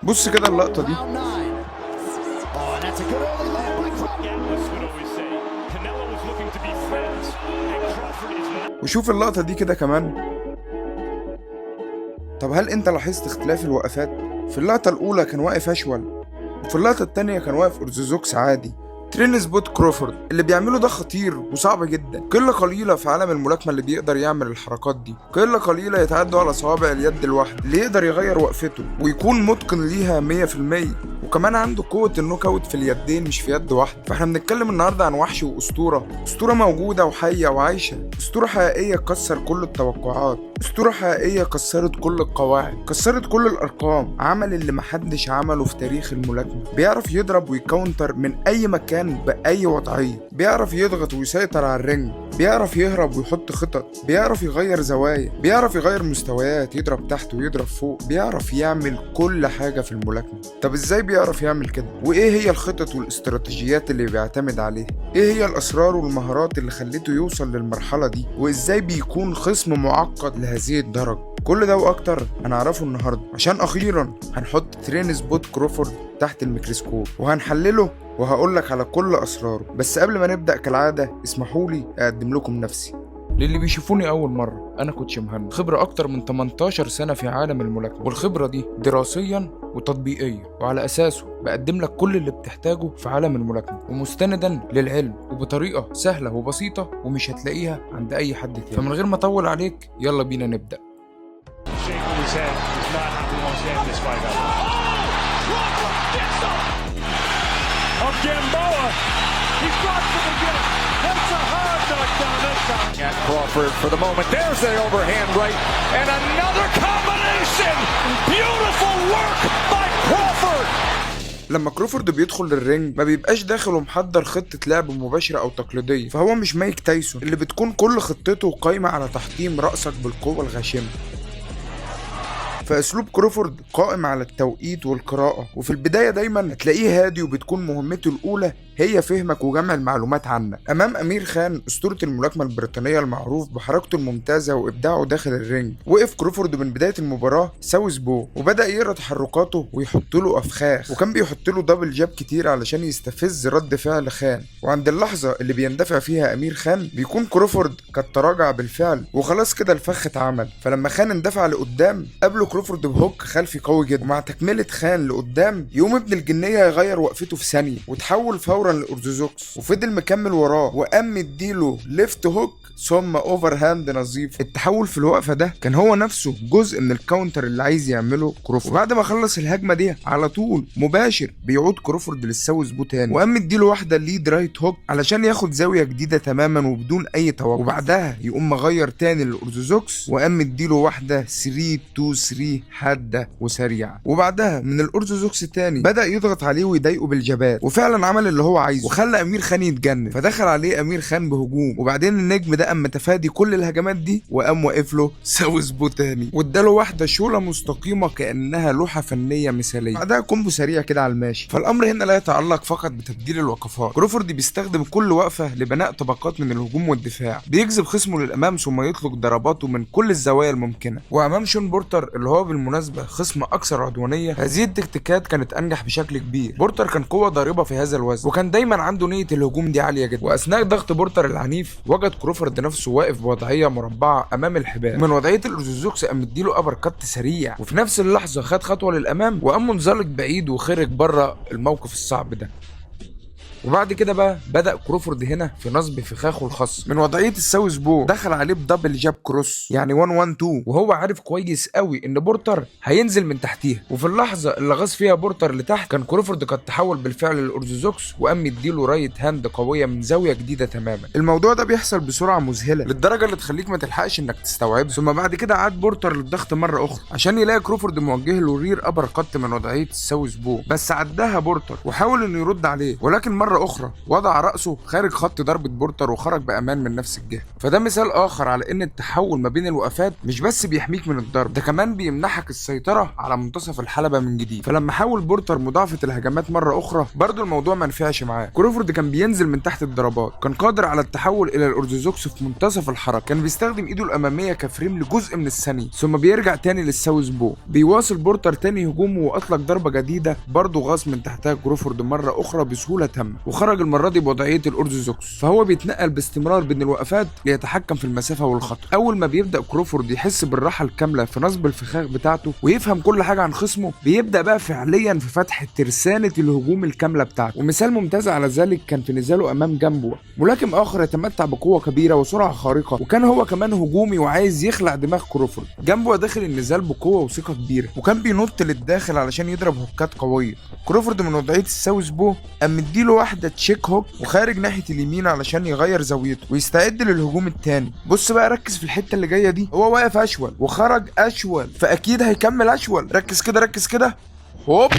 بص كده اللقطة دي. وشوف اللقطة دي كده كمان. طب هل انت لاحظت اختلاف الوقفات؟ في اللقطة الأولى كان واقف أشول، وفي اللقطة التانية كان واقف أرثوذكس عادي. ترينس بوت كروفورد اللي بيعمله ده خطير وصعب جدا. قلة قليلة في عالم الملاكمة اللي بيقدر يعمل الحركات دي، قلة قليلة يتعدوا على صوابع اليد الواحدة اللي يقدر يغير وقفته ويكون متقن ليها 100%، وكمان عنده قوة النوك اوت في اليدين مش في يد واحدة. فاحنا بنتكلم النهاردة عن وحش وأسطورة، أسطورة موجودة وحية وعايشة، أسطورة حقيقية كسر كل التوقعات، أسطورة حقيقية كسرت كل القواعد، كسرت كل الأرقام، عمل اللي محدش عمله في تاريخ الملاكمة. بيعرف يضرب ويكونتر من أي مكان بأي وضعية، بيعرف يضغط ويسيطر على الرنج، بيعرف يهرب ويحط خطط، بيعرف يغير زوايا، بيعرف يغير مستويات، يضرب تحت ويضرب فوق، بيعرف يعمل كل حاجة في الملاكمة. طب ازاي بيعرف يعمل كده؟ وايه هي الخطط والاستراتيجيات اللي بيعتمد عليها؟ ايه هي الاسرار والمهارات اللي خلته يوصل للمرحلة دي؟ وازاي بيكون خصم معقد لهذه الدرجة؟ كل ده واكتر هنعرفه النهارده، عشان اخيرا هنحط ترينس بوت كروفورد تحت الميكروسكوب وهنحلله وهقولك على كل اسراره. بس قبل ما نبدا كالعاده اسمحولي اقدم لكم نفسي. للي بيشوفوني اول مره، انا كوتش مهند، خبره اكتر من 18 سنه في عالم الملاكمه، والخبره دي دراسيا وتطبيقيا، وعلى اساسه بقدم لك كل اللي بتحتاجه في عالم الملاكمه، ومستندا للعلم وبطريقه سهله وبسيطه ومش هتلاقيها عند اي حد تاني. فمن غير ما اطول عليك يلا بينا نبدا. Gamboa, he's got to the get. That's a hard knockdown this time. At Crawford for the moment. There's the overhand right, and another combination. Beautiful work by Crawford. لما كروفورد بيدخل للرينج ما بيبقاش داخل ومحضر خطة لعب مباشرة أو تقليدية، فهو مش مايك تايسون اللي بتكون كل خطته قايمة على تحطيم رأسك بالقوة الغاشمة. فاسلوب كروفورد قائم على التوقيت والقراءة، وفي البداية دايما هتلاقيه هادي وبتكون مهمته الأولى هي فهمك وجمع المعلومات عنك. أمام أمير خان أسطورة الملاكمة البريطانية المعروف بحركته الممتازة وإبداعه داخل الرينج، وقف كروفورد من بداية المباراة ساوث بو وبدأ يقرا تحركاته ويحط له أفخاخ، وكان بيحط له دبل جاب كتير علشان يستفز رد فعل خان. وعند اللحظة اللي بيندفع فيها أمير خان بيكون كروفورد قد تراجع بالفعل وخلاص كده الفخ اتعمل. فلما خان اندفع لقدام قابله كروفورد بهوك خلفي قوي جدا، ومع تكملة خان لقدام يقوم ابن الجنية يغير وقفته في ثانية وتحول فورا لأرثوذكس، وفضل مكمل وراه وقام مديله ليفت هوك ثم اوفر هاند نظيف. التحول في الوقفه ده كان هو نفسه جزء من الكاونتر اللي عايز يعمله كروفورد. وبعد ما خلص الهجمه دي على طول مباشر بيعود كروفورد للساوث بو تاني، وقام مديله واحده ليد رايت هوك علشان ياخد زاويه جديده تماما وبدون اي توقع، وبعدها يقوم مغير تاني للأرثوذكس وقام مديله واحده 3-2-3 حاده وسريعه، وبعدها من الأرثوذكس تاني بدا يضغط عليه ويضايقه بالجبات، وفعلا عمل اللي هو عايزه وخلى امير خان يتجنن. فدخل عليه امير خان بهجوم، وبعدين النجم ده قام متفادي كل الهجمات دي وقام واقف له ساوث بو تاني واداله واحده شوله مستقيمه كانها لوحه فنيه مثاليه، بعدها كومبو سريع كده على الماشي. فالامر هنا لا يتعلق فقط بتبديل الوقفات، كروفورد بيستخدم كل وقفه لبناء طبقات من الهجوم والدفاع، بيجذب خصمه للامام ثم يطلق ضرباته من كل الزوايا الممكنه. وامام شون بورتر اللي هو بالمناسبه خصم اكثر عدوانيه، هذه التكتيكات كانت انجح بشكل كبير. بورتر كان قوه ضاربه في هذا الوزن، وكان دايما عنده نيه الهجوم دي عاليه جدا، واثناء ضغط بورتر العنيف وجد كروفورد نفسه واقف بوضعيه مربعه امام الحبال، ومن وضعيه الأرثوذكس قام مديله ابر كات سريع، وفي نفس اللحظه خد خطوه للامام وقام منزلق بعيد وخرج بره الموقف الصعب ده. وبعد كده بقى بدأ كروفورد هنا في نصب فخاخه الخاص من وضعية الساوث بو، دخل عليه بدبل جاب كروس يعني 1-1-2، وهو عارف كويس قوي ان بورتر هينزل من تحتيها. وفي اللحظة اللي غاز فيها بورتر لتحت كان كروفورد قد تحول بالفعل للأرثوذكس وقام مديله رايت هاند قوية من زاوية جديدة تماما. الموضوع ده بيحصل بسرعة مذهلة للدرجة اللي تخليك ما تلحقش انك تستوعبه. ثم بعد كده عاد بورتر للضغط مرة اخرى عشان يلاقي كروفورد موجه له رير ابر كات من وضعية الساوث بو، بس عداها بورتر وحاول انه يرد عليه، ولكن مرة مرة أخرى وضع رأسه خارج خط ضربة بورتر وخرج بأمان من نفس الجهة. فده مثال آخر على إن التحول ما بين الوقفات مش بس بيحميك من الضرب، ده كمان بيمنحك السيطرة على منتصف الحلبة من جديد. فلما حاول بورتر مضاعفة الهجمات مرة أخرى برضه الموضوع ما نفعش معاه. كروفورد كان بينزل من تحت الضربات، كان قادر على التحول إلى الأورثودوكس في منتصف الحركة، كان بيستخدم إيده الأمامية كفريم لجزء من الثانية ثم بيرجع تاني للساوث بو. بيواصل بورتر تاني هجومه وأطلق ضربة جديدة برضه غاص من تحتها كروفورد مرة أخرى بسهولة تامة، وخرج المرة دي بوضعية الأورثودوكس. فهو بيتنقل باستمرار بين الوقفات ليتحكم في المسافة والخطر. أول ما بيبدأ كروفورد يحس بالراحة الكاملة في نصب الفخاخ بتاعته ويفهم كل حاجة عن خصمه، بيبدأ بقى فعليا في فتح ترسانة الهجوم الكاملة بتاعته. ومثال ممتاز على ذلك كان في نزاله أمام جامبوا، ملاكم آخر يتمتع بقوة كبيرة وسرعة خارقة، وكان هو كمان هجومي وعايز يخلع دماغ كروفورد. جامبوا داخل النزال بقوة وثقة كبيرة وكان بينط للداخل علشان يضرب هوكات قوية. كروفورد من وضعية الساوث بو قام مديله واحدة تشيك هوك وخارج ناحية اليمين علشان يغير زاويته ويستعد للهجوم التاني. بص بقى ركز في الحتة اللي جاية دي، هو واقف أشول وخرج أشول فأكيد هيكمل أشول. ركز كده ركز كده، هوب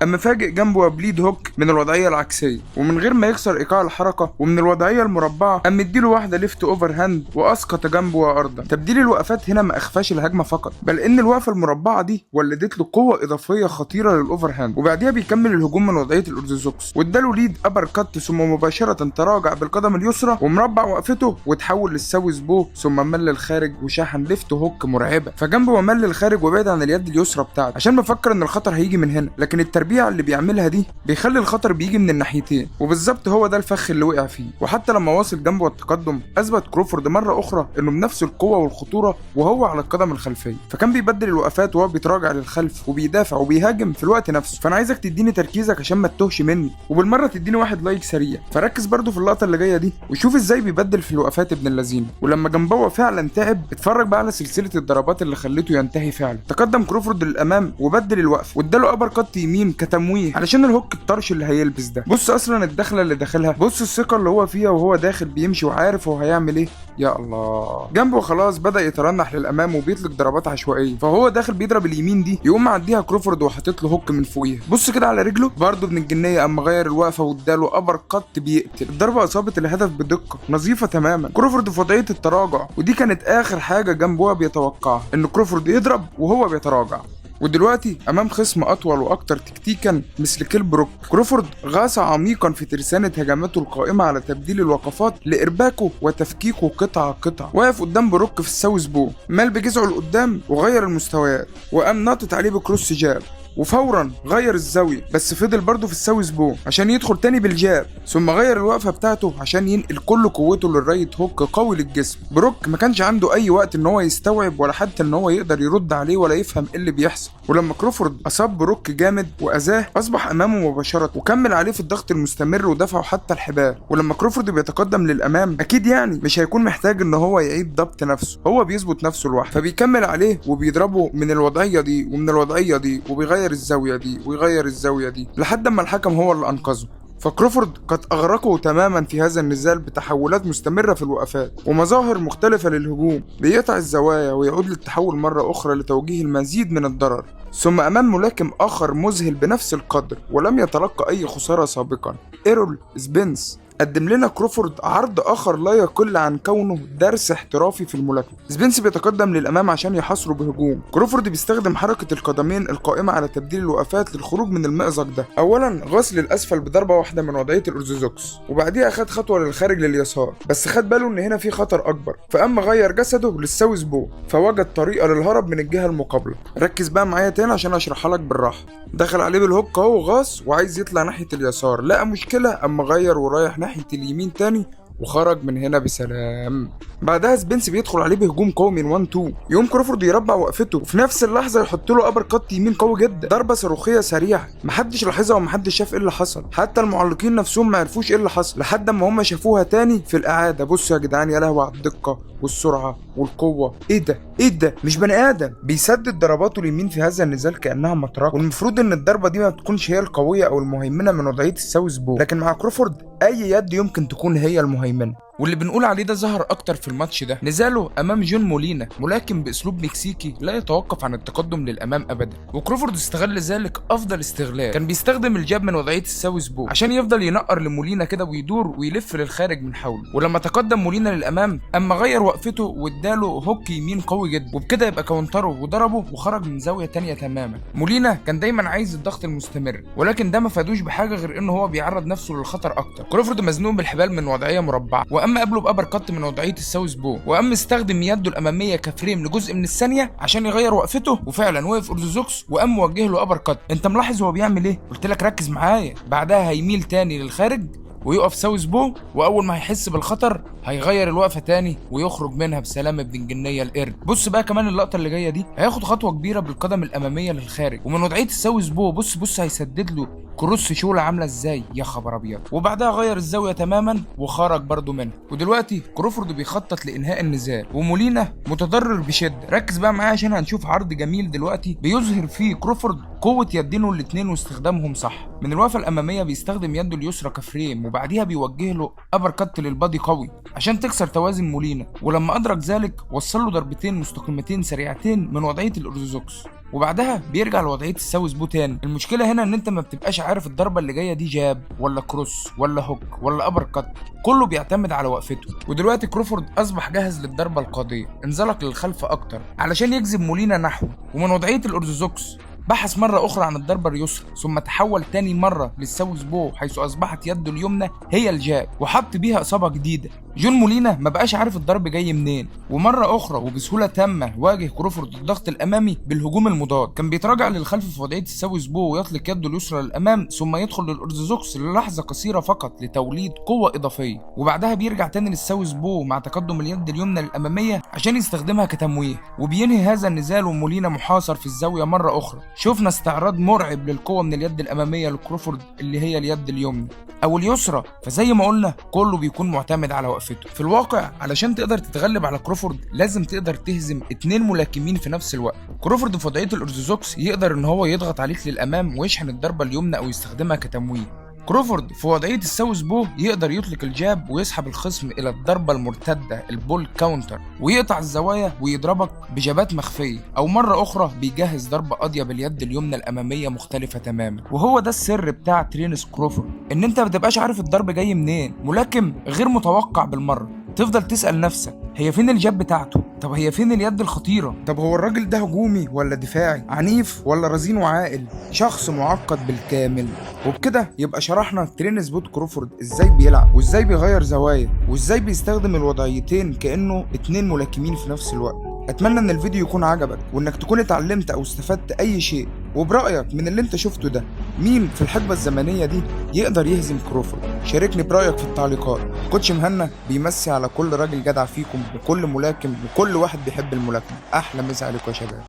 اما فاجئ جنبه بليد هوك من الوضعيه العكسيه ومن غير ما يكسر ايقاع الحركه، ومن الوضعيه المربعه قام مديله واحده ليفت اوفر هاند واسقط جنبه ارضا. تبديل الوقفات هنا ما اخفاش الهجمه فقط، بل ان الوقفه المربعه دي ولدت له قوه اضافيه خطيره للاوفر هاند، وبعديها بيكمل الهجوم من وضعيه الاورثودوكس واداله ليد ابر كات ثم مباشره تراجع بالقدم اليسرى ومربع وقفته وتحول للساوث بو ثم مل للخارج وشاحن ليفت هوك مرعبه. فجنبه مل للخارج وبعد عن اليد اليسرى بتاعته عشان بفكر ان الخطر هيجي من هنا، لكن التربيع اللي بيعملها دي بيخلي الخطر بيجي من الناحيتين، وبالظبط هو ده الفخ اللي وقع فيه. وحتى لما واصل جنبه التقدم اثبت كروفورد مره اخرى انه بنفس القوه والخطوره وهو على القدم الخلفيه، فكان بيبدل الوقفات وهو بيتراجع للخلف وبيدافع وبيهاجم في الوقت نفسه. فانا عايزك تديني تركيزك عشان ما تتوهش مني، وبالمره تديني واحد لايك سريع. فركز برضو في اللقطه اللي جايه دي وشوف ازاي بيبدل في الوقفات ابن اللذين. ولما جنبه فعلا تعب اتفرج بقى على سلسله الضربات اللي خلته ينتهي فعلا. تقدم كروفورد للامام وبدل الوقف واداله ابر كات يمين كتمويه علشان الهوك الطرش اللي هيلبس ده. بص اصلا الدخله اللي داخلها، بص الثقه اللي هو فيها وهو داخل بيمشي وعارف هو هيعمل ايه. يا الله، جنبه خلاص بدا يترنح للامام وبيطلق ضربات عشوائيه، فهو داخل بيضرب اليمين دي يقوم معديها كروفورد وحاطط له هوك من فوقيها. بص كده على رجله برضه ابن الجنيه اما غير الوقفه واداله ابر كات بيقتل. الضربه اصابت الهدف بدقه نظيفه تماما. كروفورد في وضعيه التراجع، ودي كانت اخر حاجه جنبه بيتوقعها، ان كروفورد يضرب وهو بيتراجع. ودلوقتي امام خصم اطول واكتر تكتيكا مثل كيل بروك، كروفورد غاص عميقا في ترسانه هجماته القائمه على تبديل الوقفات لارباكه وتفكيكه قطعه قطعه. واقف قدام بروك في الساوث بو، مال بجذعه لقدام وغير المستويات وقام ناطط عليه بكروس جاب وفورا غير الزاويه، بس فضل برضه في الساوث بو عشان يدخل تاني بالجاب، ثم غير الوقفه بتاعته عشان ينقل كل قوته للرايت هوك قوي للجسم. بروك ما كانش عنده اي وقت ان هو يستوعب ولا حتى ان هو يقدر يرد عليه ولا يفهم ايه اللي بيحصل. ولما كروفورد اصاب بروك جامد واذاه اصبح امامه مباشره وكمل عليه في الضغط المستمر ودفعه حتى الحبال. ولما كروفورد بيتقدم للامام اكيد يعني مش هيكون محتاج ان هو يعيد ضبط نفسه، هو بيظبط نفسه لوحده، فبيكمل عليه وبيضربه من الوضعيه دي ومن الوضعيه دي وبيغير الزاويه دي ويغير الزاويه دي لحد ما الحكم هو اللي انقذه. فكروفورد قد أغرقه تماما في هذا النزال بتحولات مستمرة في الوقفات ومظاهر مختلفة للهجوم، بيقطع الزوايا ويعود للتحول مرة أخرى لتوجيه المزيد من الضرر، ثم أمام ملاكم آخر مذهل بنفس القدر ولم يتلقى أي خسارة سابقا، إيرول سبنس، قدم لنا كروفورد عرض آخر لا يقل عن كونه درس احترافي في الملاكمة. سبنس بيتقدم للأمام عشان يحاصره بهجوم. كروفورد بيستخدم حركة القدمين القائمة على تبديل الوقفات للخروج من المأزق ده. أولا غسل الأسفل بضربة واحدة من وضعية الأورثودوكس، وبعديها خد خطوة للخارج لليسار، بس خد باله إن هنا في خطر أكبر، فأما غير جسده للساوث بو فوجد طريقة للهرب من الجهة المقابلة. ركز بقى معايا تاني عشان أشرحها لك بالراحة. دخل عليه بالهوك اهو غاص وعايز يطلع ناحية اليسار، لقى مشكلة أما غير ورايح ناحية اليمين تاني وخرج من هنا بسلام. بعدها سبنس بيدخل عليه بهجوم قوي من 1-2، يقوم كروفورد يربع وقفته وفي نفس اللحظه يحط له ابر كات يمين قوي جدا، ضربه صاروخيه سريعه محدش لاحظها ومحدش شاف ايه اللي حصل، حتى المعلقين نفسهم ما عرفوش ايه اللي حصل لحد اما هم شافوها تاني في الاعاده. بصوا يا جدعان، يا لهوي على الدقه والسرعه والقوه، ايه ده مش بني ادم. بيسدد ضرباته اليمين في هذا النزال كانها مطرقه، والمفروض ان الضربه دي ما بتكونش هي القويه او المهيمنه من وضعيه الساوث بو، لكن مع كروفورد اي يد يمكن تكون هي المهيمنه. واللي بنقول عليه ده ظهر اكتر في الماتش ده، نزاله امام جون مولينا، ملاكم باسلوب مكسيكي لا يتوقف عن التقدم للامام ابدا. وكروفورد استغل ذلك افضل استغلال، كان بيستخدم الجاب من وضعيه الساوث بو عشان يفضل ينقر لمولينا كده ويدور ويلف للخارج من حوله. ولما تقدم مولينا للامام اما غير وقفته واداله هوك يمين قوي جدا، وبكده يبقى كونتره وضربه وخرج من زاويه تانية تماما. مولينا كان دايما عايز الضغط المستمر، ولكن ده ما فادوش بحاجه غير ان هو بيعرض نفسه للخطر اكتر. كروفورد مزنوق بالحبال من وضعيه مربعه، واما قابله بابر كات من وضعيه الساوث بو، واما استخدم يده الاماميه كفريم لجزء من الثانيه عشان يغير وقفته، وفعلا وقف اورثوذكس وقام موجه له ابر كات. انت ملاحظ هو بيعمل ايه؟ قلت لك ركز معايا. بعدها هيميل تاني للخارج ويقف ساوث بو، واول ما هيحس بالخطر هيغير الوقفه تاني ويخرج منها بسلام ابن جنيه القرد. بص بقى كمان اللقطه اللي جايه دي، هياخد خطوه كبيره بالقدم الاماميه للخارج ومن وضعيه الساوث بو. بص هيسدد له كروس شوله عامله ازاي، يا خبر ابيض. وبعدها غير الزاويه تماما وخرج برده منها. ودلوقتي كروفورد بيخطط لانهاء النزال، ومولينا متضرر بشده. ركز بقى معايا عشان هنشوف عرض جميل دلوقتي بيظهر فيه كروفورد قوه يدينه الاثنين واستخدامهم صح. من الوقفه الاماميه بيستخدم يده اليسرى كفريم، وبعديها بيوجه له ابر كات للبادي قوي عشان تكسر توازن مولينا. ولما ادرك ذلك وصل له ضربتين مستقيمتين سريعتين من وضعيه الاورثوذكس، وبعدها بيرجع لوضعيه الساوث بو تاني. المشكله هنا ان انت ما بتبقاش عارف الضربه اللي جايه دي جاب ولا كروس ولا هوك ولا ابر كات، كله بيعتمد على وقفته. ودلوقتي كروفورد اصبح جاهز للضربه القاضيه، انزلق للخلف اكتر علشان يجذب مولينا نحوه. ومن وضعيه الاورثوذكس بحث مرة أخرى عن الضربة اليسرى، ثم تحول تاني مرة للساوث بو حيث أصبحت يده اليمنى هي الجاب، وحط بيها إصابة جديدة. جون مولينا ما بقاش عارف الضرب جاي منين، ومرة أخرى وبسهولة تامة واجه كروفورد الضغط الأمامي بالهجوم المضاد. كان بيتراجع للخلف في وضعية الساوث بو ويطلق يده اليسرى للأمام، ثم يدخل للأورثوذكس للحظة قصيرة فقط لتوليد قوة إضافية، وبعدها بيرجع تاني للساوث بو مع تقدم اليد اليمنى للأمامية عشان يستخدمها كتمويه. وبينهي هذا النزال ومولينا محاصر في الزاوية مرة أخرى. شفنا استعراض مرعب للقوة من اليد الأمامية لكروفورد اللي هي اليد اليمنى أو اليسرى. فزي ما قلنا كله بيكون معتمد على وقفته. في الواقع علشان تقدر تتغلب على كروفورد لازم تقدر تهزم 2 ملاكمين في نفس الوقت. كروفورد في وضعية الأورثوذكس يقدر ان هو يضغط عليك للأمام ويشحن الضربة اليمنى أو يستخدمها كتمويه. كروفورد في وضعية الساوث بو يقدر يطلق الجاب ويسحب الخصم إلى الضربة المرتدة البول كاونتر، ويقطع الزوايا ويضربك بجابات مخفية، أو مرة أخرى بيجهز ضربة قاضية باليد اليمنى الأمامية مختلفة تماما. وهو ده السر بتاع ترينس كروفورد، إن أنت ما بتبقاش عارف الضرب جاي منين. ملاكم غير متوقع بالمرة، تفضل تسأل نفسك هي فين الجاب بتاعته؟ طب هي فين اليد الخطيرة؟ طب هو الراجل ده هجومي ولا دفاعي؟ عنيف ولا رزين وعاقل؟ شخص معقد بالكامل. وبكده يبقى شرحنا ترينس بوت كروفورد ازاي بيلعب وازاي بيغير زوايا وازاي بيستخدم الوضعيتين كأنه 2 ملاكمين في نفس الوقت. اتمنى ان الفيديو يكون عجبك وانك تكون اتعلمت او استفدت اي شيء. وبرأيك من اللي انت شفته ده مين في الحقبة الزمنية دي يقدر يهزم كروفورد؟ شاركني برأيك في التعليقات. كوتش مهنا بيمسي على كل راجل جدع فيكم وكل ملاكم وكل واحد بيحب الملاكمة. احلى مسا عليكم يا شباب.